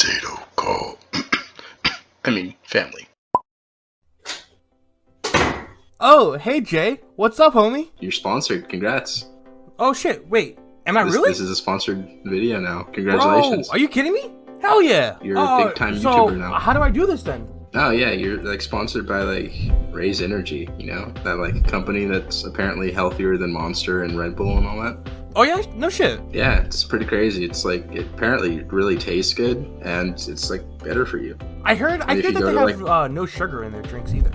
potato call. Family. Oh, hey Jay. What's up, homie? You're sponsored. Congrats. Oh shit, wait. Am I really? This is a sponsored video now. Congratulations. Bro, are you kidding me? Hell yeah. You're a big time so YouTuber now. How do I do this then? Oh yeah, you're like sponsored by like Raise Energy, you know? That like company that's apparently healthier than Monster and Red Bull and all that. Oh yeah? No shit. Yeah, it's pretty crazy. It's like it apparently really tastes good and it's like better for you. I heard that if you they go have to, no sugar in their drinks either.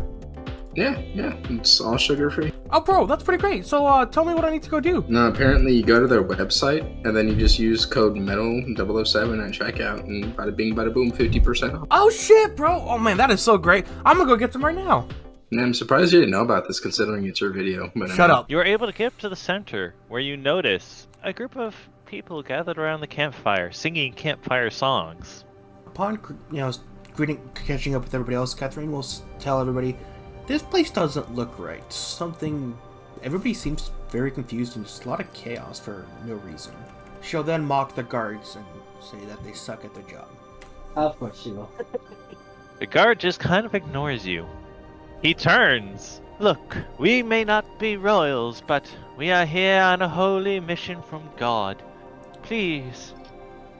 Yeah, it's all sugar free. Oh bro, that's pretty great. So tell me what I need to go do. No, apparently you go to their website and then you just use code METAL007 at checkout and bada bing bada boom, 50% off. Oh shit, bro. Oh man, that is so great. I'm gonna go get some right now. Yeah, I'm surprised you didn't know about this considering it's your video. But Shut up. You are able to get up to the center, where you notice a group of people gathered around the campfire, singing campfire songs. Upon catching up with everybody else, Catherine will tell everybody, this place doesn't look right. Everybody seems very confused and just a lot of chaos for no reason. She'll then mock the guards and say that they suck at their job. Of course she will. The guard just kind of ignores you. He turns. Look, we may not be royals, but we are here on a holy mission from God. Please,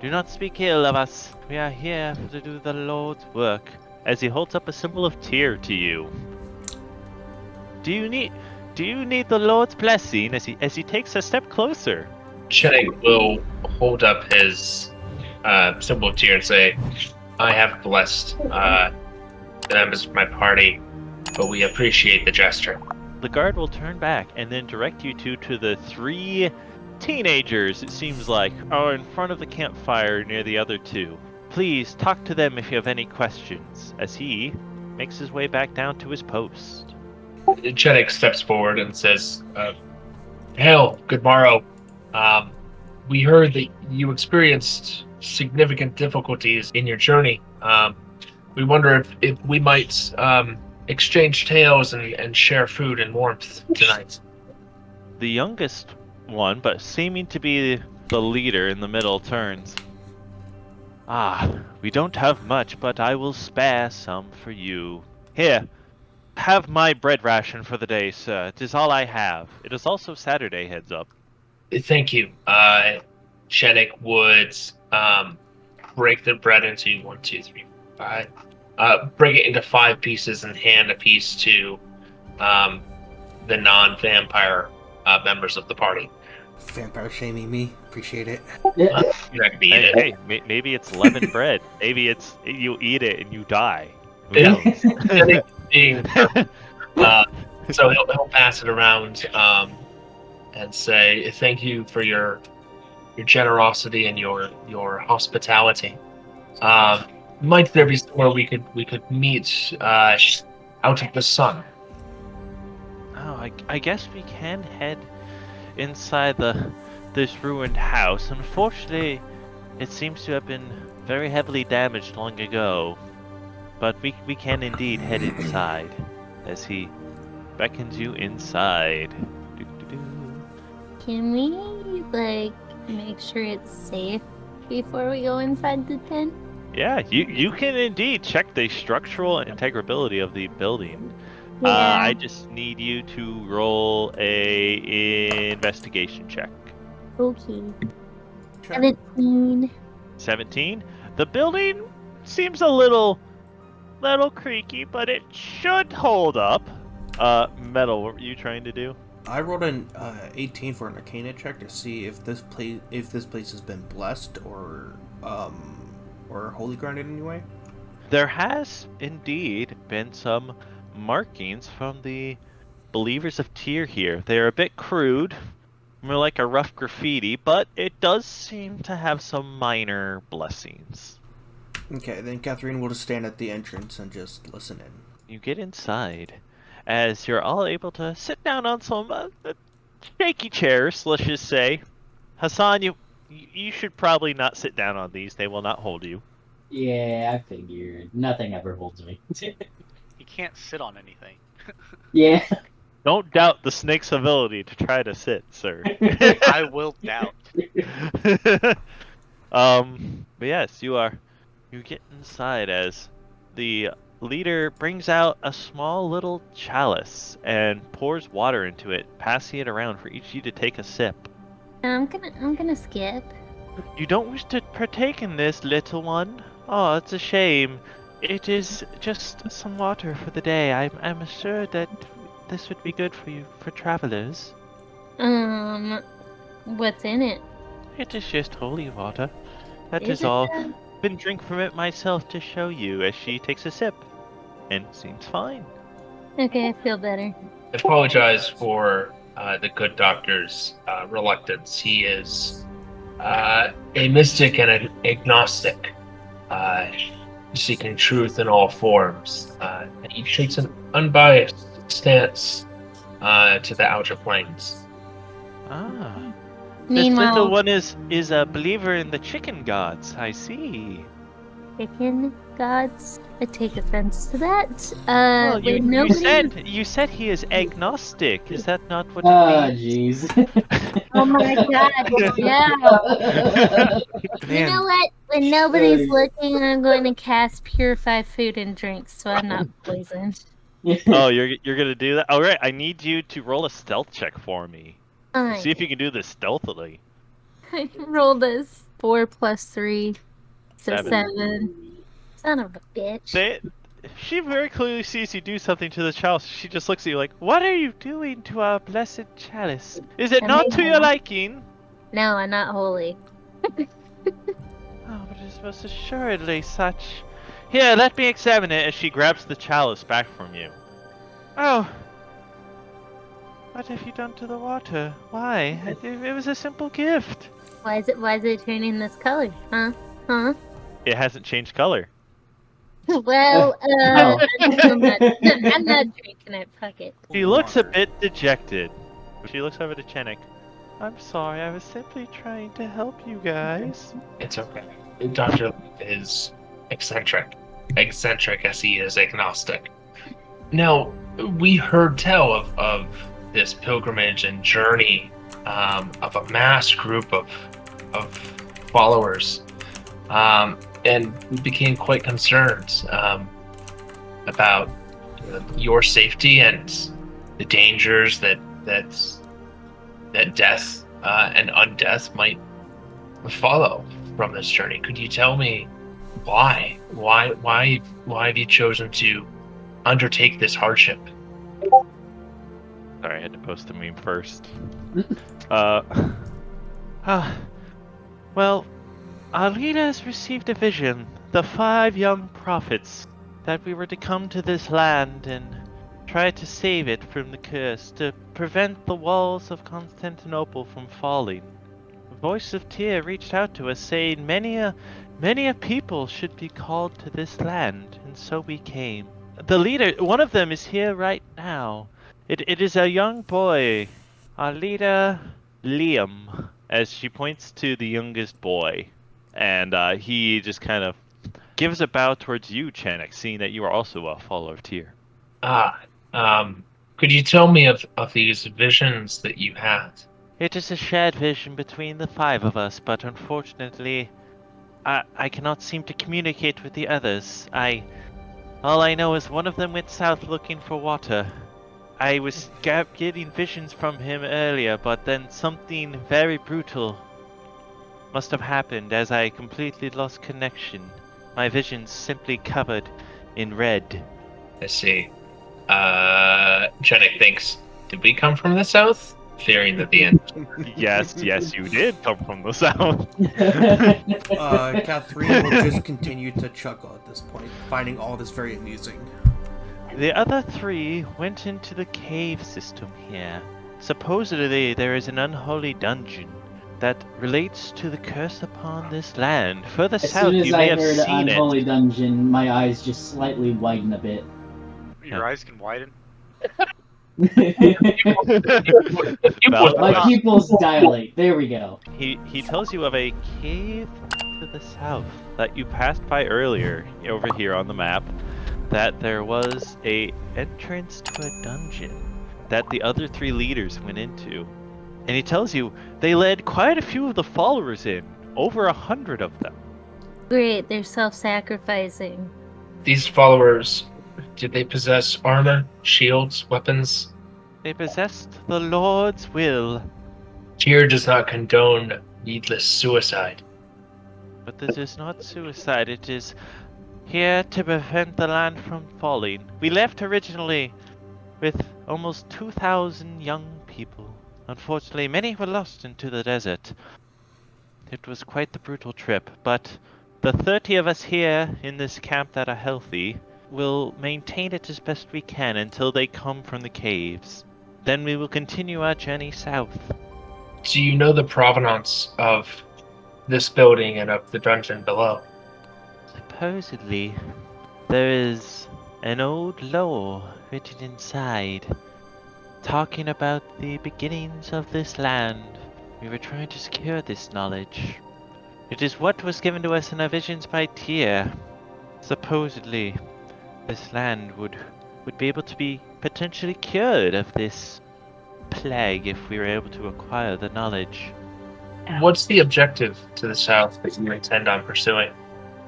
do not speak ill of us. We are here to do the Lord's work. As he holds up a symbol of tear to you. Do you need the Lord's blessing as he takes a step closer? Chenning will hold up his symbol of tear and say, I have blessed the members of my party, but we appreciate the gesture. The guard will turn back and then direct you to the three teenagers, it seems like, are in front of the campfire near the other two. Please talk to them if you have any questions, as he makes his way back down to his post. Chenning steps forward and says, Hail, good morrow. We heard that you experienced significant difficulties in your journey. We wonder if we might exchange tales and share food and warmth tonight. The youngest one, but seeming to be the leader in the middle, turns. We don't have much, but I will spare some for you. Here, have my bread ration for the day, sir. It is all I have. It is also Saturday, heads up. Thank you. Chenning would break the bread into 1, 2, 3, 5. Break it into 5 pieces and hand a piece to the non-vampire members of the party. Vampire shaming me. Appreciate it. You're not gonna eat it. Hey, maybe it's leavened bread. Maybe it's you eat it and you die. Who Yeah. knows? So he'll pass it around and say thank you for your generosity and your hospitality. Might there be somewhere we could meet out of the sun? Oh, I guess we can head inside this ruined house. Unfortunately, it seems to have been very heavily damaged long ago. But we can indeed head inside, as he beckons you inside. Can we, make sure it's safe before we go inside the tent? Yeah, you can indeed check the structural integrability of the building. Yeah. I just need you to roll a investigation check. Okay. 17. 17? The building seems a little creaky, but it should hold up. Metal, what were you trying to do? I rolled an 18 for an Arcana check to see if this place has been blessed or holy grounded in any way. There has indeed been some markings from the believers of Tyr here. They are a bit crude, more like a rough graffiti, but it does seem to have some minor blessings. Okay, then Catherine will just stand at the entrance and just listen in. You get inside, as you're all able to sit down on some shaky chairs, let's just say. Hassan, you should probably not sit down on these. They will not hold you. Yeah, I figured. Nothing ever holds me. You can't sit on anything. Yeah. Don't doubt the snake's ability to try to sit, sir. I will doubt. But yes, you are You get inside as the leader brings out a small little chalice and pours water into it, passing it around for each of you to take a sip. I'm gonna skip. You don't wish to partake in this, little one? Oh, it's a shame. It is just some water for the day. I'm sure that this would be good for you, for travelers. What's in it? It is just holy water. That Is is it all. though? Been drink from it myself to show you as she takes a sip. And seems fine. Okay, I feel better. I apologize for the good doctor's reluctance. He is a mystic and an agnostic, seeking truth in all forms. And he takes an unbiased stance to the outer planes. Ah. This little Meanwhile, one is a believer in the chicken gods, I see. chicken gods. I take offense to that. Well, wait, you nobody. said he is agnostic. Is that not what Ah, it means? jeez. Oh my god, yeah. You know what? When nobody's looking, I'm going to cast Purify Food and Drinks, so I'm not poisoned. Oh, you're gonna do that? Alright, I need you to roll a stealth check for me. Fine. See if you can do this stealthily. I rolled a 4 plus 3, so Seven. 7. Son of a bitch. She very clearly sees you do something to the chalice. She just looks at you like, "What are you doing to our blessed chalice? Is it I not made to your one. liking?" No, I'm not holy. Oh, but it is most assuredly such. Here, let me examine it as she grabs the chalice back from you. Oh. What have you done to the water? Why? It was a simple gift. Why is it turning this color? Huh? It hasn't changed color. Well, Oh. I'm not drinking it. Fuck it. She looks a bit dejected. She looks over to Chenik. I'm sorry, I was simply trying to help you guys. It's okay. Dr. is eccentric as he is agnostic. Now, we heard tell of this pilgrimage and journey of a mass group of followers, and we became quite concerned about your safety and the dangers that death and undeath might follow from this journey. Could you tell me why have you chosen to undertake this hardship? Sorry, I had to post the meme first. Well, our leaders received a vision, the 5 young prophets, that we were to come to this land and try to save it from the curse, to prevent the walls of Constantinople from falling. The voice of Tyr reached out to us saying many a people should be called to this land, and so we came. The leader, one of them is here right now. It is a young boy, our leader, Liam, as she points to the youngest boy. And he just kind of gives a bow towards you, Chenik, seeing that you are also a follower of Tyr. Could you tell me of these visions that you had? It is a shared vision between the 5 of us, but unfortunately, I cannot seem to communicate with the others. All I know is one of them went south looking for water. I was getting visions from him earlier, but then something very brutal must have happened as I completely lost connection. My visions simply covered in red. I see. Jenik thinks, did we come from the south? Fearing that the end. Yes, you did come from the south. Catherine will just continue to chuckle at this point, finding all this very amusing. The other 3 went into the cave system here. Supposedly there is an unholy dungeon that relates to the curse upon this land. Further As south, soon as you I may have heard seen Unholy it. Dungeon, my eyes just slightly widen a bit. Your eyes can widen. Well, My pupils dilate. There we go. he tells you of a cave to the south that you passed by earlier over here on the map, that there was a entrance to a dungeon that the other 3 leaders went into. And he tells you they led quite a few of the followers in, over 100 of them. Great, they're self-sacrificing. These followers, did they possess armor, shields, weapons? They possessed the Lord's will, Tyr does not condone needless suicide. but this is not suicide. It is here to prevent the land from falling. We left originally with almost 2,000 young people. Unfortunately, many were lost into the desert. It was quite the brutal trip, but the 30 of us here in this camp that are healthy will maintain it as best we can until they come from the caves. Then we will continue our journey south. Do you know the provenance of this building and of the dungeon below? Supposedly, there is an old lore written inside, talking about the beginnings of this land. We were trying to secure this knowledge. It is what was given to us in our visions by Tyr. Supposedly, this land would be able to be potentially cured of this plague if we were able to acquire the knowledge. What's the objective to the south that you intend on pursuing?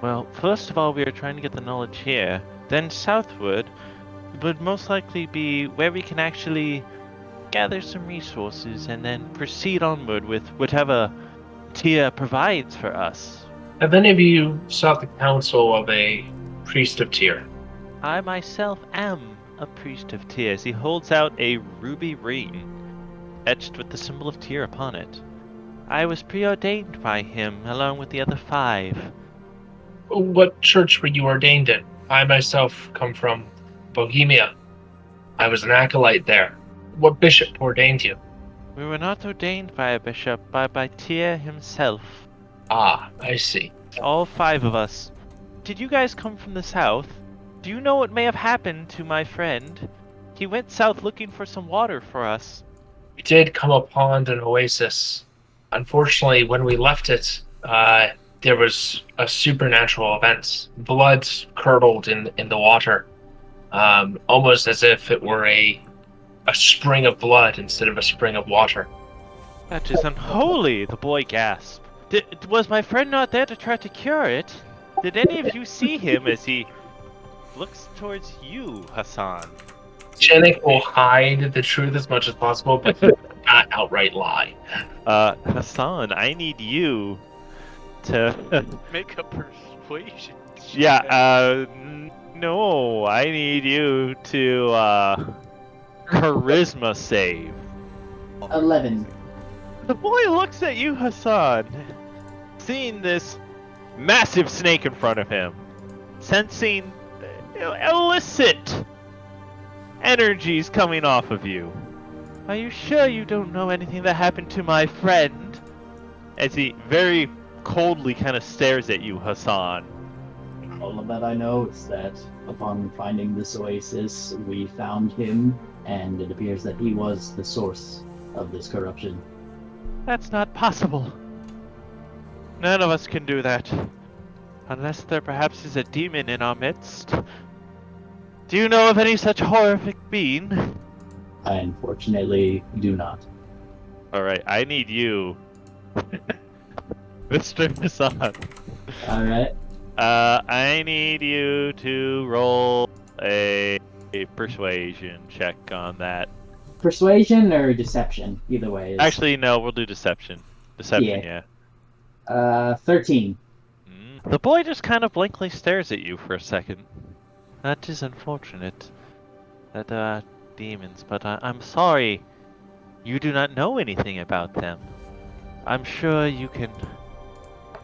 Well, first of all, we are trying to get the knowledge here. Then southward would most likely be where we can actually gather some resources and then proceed onward with whatever Tia provides for us. Have any of you sought the counsel of a priest of Tyr? I myself am a priest of Tyr. As he holds out a ruby ring, etched with the symbol of Tyr upon it. I was preordained by him along with the other 5. What church were you ordained in? I myself come from Bohemia. I was an acolyte there. What bishop ordained you? We were not ordained by a bishop, but by Tyr himself. Ah, I see. All 5 of us. Did you guys come from the south? Do you know what may have happened to my friend? He went south looking for some water for us. We did come upon an oasis. Unfortunately, when we left it, there was a supernatural event. Blood curdled in the water, almost as if it were a spring of blood instead of a spring of water. That is unholy, the boy gasped. Was my friend not there to try to cure it? Did any of you see him as he looks towards you, Hassan? Janik will hide the truth as much as possible, but not outright lie. Hassan, I need you to... Make a persuasion. Yeah, no, I need you to, charisma save. 11. The boy looks at you, Hassan, seeing this massive snake in front of him, sensing illicit energies coming off of you. Are you sure you don't know anything that happened to my friend? As he very coldly kind of stares at you, Hassan. All that I know is that upon finding this oasis, we found him, and it appears that he was the source of this corruption. That's not possible. None of us can do that. Unless there perhaps is a demon in our midst. Do you know of any such horrific being? I unfortunately do not. Alright, I need you. Mr. Hassan. Alright. I need you to roll a persuasion check on that. Persuasion or deception? Either way. Actually, no, we'll do deception. Deception, yeah. 13. The boy just kind of blankly stares at you for a second. That is unfortunate. That there are demons, but I'm sorry. You do not know anything about them. I'm sure you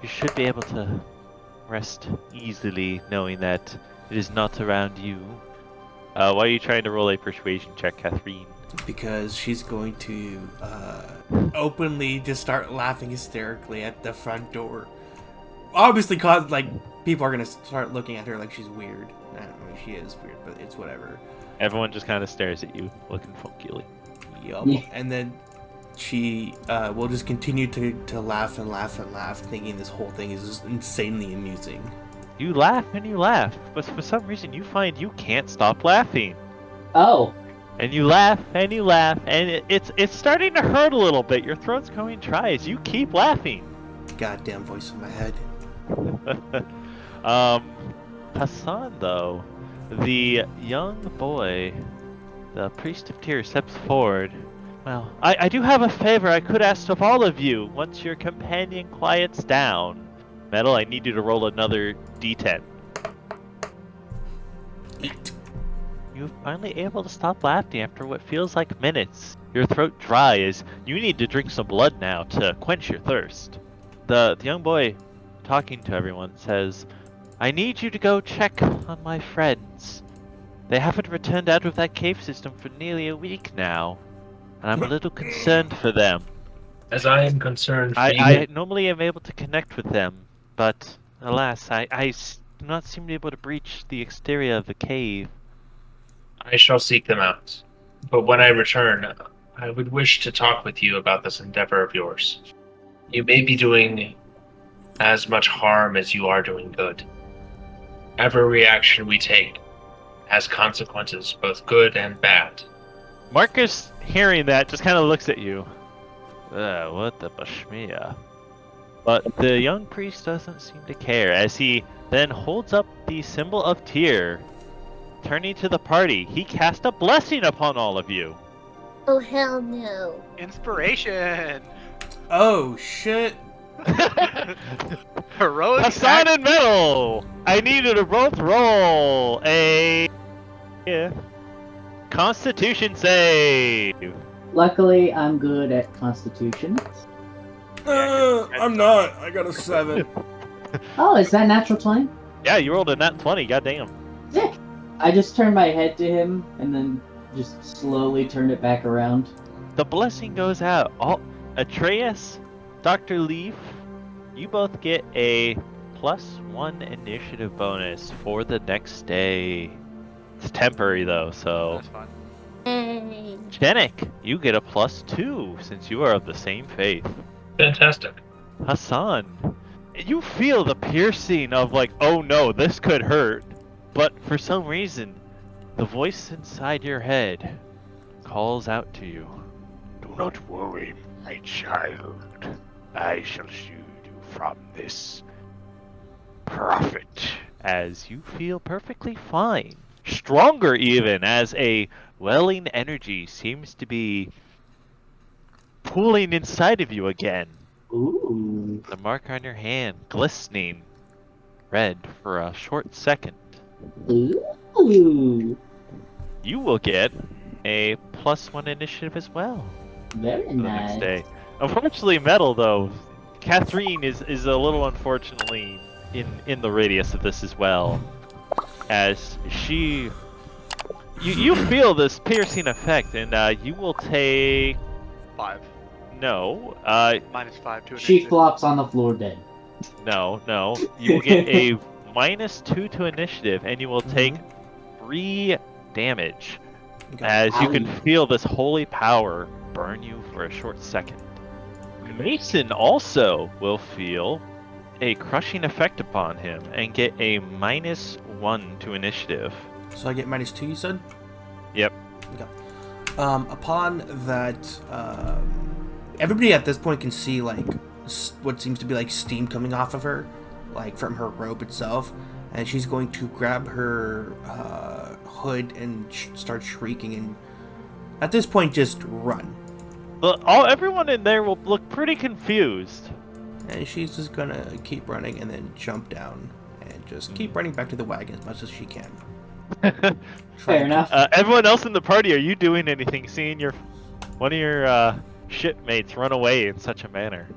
should be able to rest easily knowing that it is not around you. Why are you trying to roll a persuasion check, Catherine? Because she's going to openly just start laughing hysterically at the front door. Obviously, cause like people are gonna start looking at her like she's weird. I don't know, she is weird, but it's whatever. Everyone just kind of stares at you, looking funkily. Yup. And then she will just continue to laugh and laugh and laugh, thinking this whole thing is just insanely amusing. You laugh and you laugh, but for some reason you find you can't stop laughing. Oh! And you laugh and you laugh, and it's starting to hurt a little bit. Your throat's going dry as you keep laughing. Goddamn voice in my head. Hassan, though, the young boy, the priest of tears, steps forward. Well, I do have a favor I could ask of all of you once your companion quiets down. Metal, I need you to roll another d10. 8. You're finally able to stop laughing after what feels like minutes. Your throat dry as you need to drink some blood now to quench your thirst. The young boy, talking to everyone, says, I need you to go check on my friends. They haven't returned out of that cave system for nearly a week now, and I'm a little concerned for them. As I am concerned for I you, normally am able to connect with them, but alas, I do not seem to be able to breach the exterior of the cave. I shall seek them out. But when I return, I would wish to talk with you about this endeavor of yours. You may be doing as much harm as you are doing good. Every reaction we take has consequences, both good and bad. Marcus, hearing that, just kind of looks at you. What the bashmia? But the young priest doesn't seem to care, as he then holds up the symbol of tear. Turning to the party, he cast a blessing upon all of you. Oh, hell no. Inspiration! Oh, shit. Heroic Hassan act- and Metal! I need you to both roll a Constitution save. Luckily, I'm good at Constitution. I'm not. I got a 7. Oh, is that natural 20? Yeah, you rolled a nat 20, goddamn. Sick. I just turned my head to him and then just slowly turned it back around. The blessing goes out. Atreus, Dr. Leaf, you both get a +1 initiative bonus for the next day. It's temporary though, so. That's fine. Hey. Jenik, you get a +2 since you are of the same faith. Fantastic. Hassan, you feel the piercing of like, oh no, this could hurt. But for some reason, the voice inside your head calls out to you. Do not worry, my child. I shall shield you from this prophet. As you feel perfectly fine. Stronger even, as a welling energy seems to be pooling inside of you again. Ooh. The mark on your hand glistening red for a short second. Ooh. You will get a +1 initiative as well Very for the nice. next day. Unfortunately, Metal though, Catherine is a little unfortunately in the radius of this as well, as she you feel this piercing effect, and you will take 5. no -5 to She initiative. flops on the floor dead. no you will get a -2 to initiative, and you will take 3 damage. Okay. As you can Ow. feel this holy power burn you for a short second. Mason also will feel a crushing effect upon him and get a -1 to initiative. So I get -2, you said? Yep. Okay. Upon that, everybody at this point can see, like, what seems to be, like, steam coming off of her, like, from her robe itself. And she's going to grab her hood and start shrieking, and at this point, just run. But everyone in there will look pretty confused. And she's just gonna keep running and then jump down and just keep running back to the wagon as much as she can. Fair enough. Everyone else in the party, are you doing anything? Seeing one of your shipmates run away in such a manner?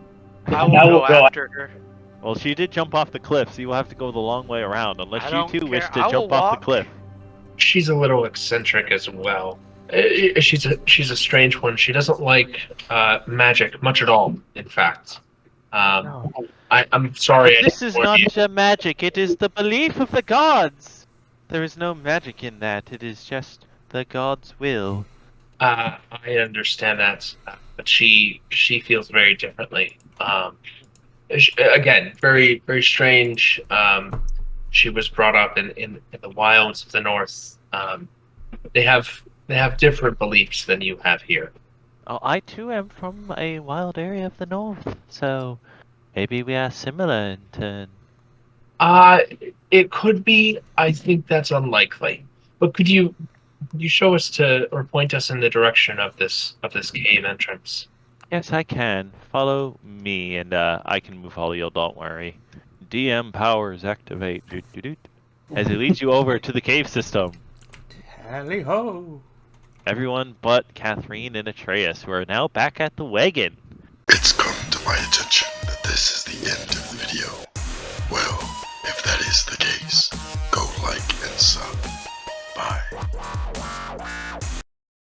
I will go after her. Well, she did jump off the cliff, so you will have to go the long way around, unless I you don't too wish care. to I will jump off the walk. cliff. She's a little eccentric as well. She's a strange one. She doesn't like magic much at all. In fact, I'm sorry. I This didn't is warn not you. a magic, it is the belief of the gods! There is no magic in that, it is just the gods' will. I understand that, but she feels very differently. Again, very very strange. She was brought up in the wilds of the north. They have different beliefs than you have here. Oh, I too am from a wild area of the north, so maybe we are similar in turn. It could be. I think that's unlikely. But could you show us to or point us in the direction of this cave entrance? Yes, I can. Follow me, and I can move all you. Don't worry. DM powers activate. Doot, doot, doot. As it leads you over to the cave system. Tally ho! Everyone but Catherine and Atreus, who are now back at the wagon. It's come to my attention that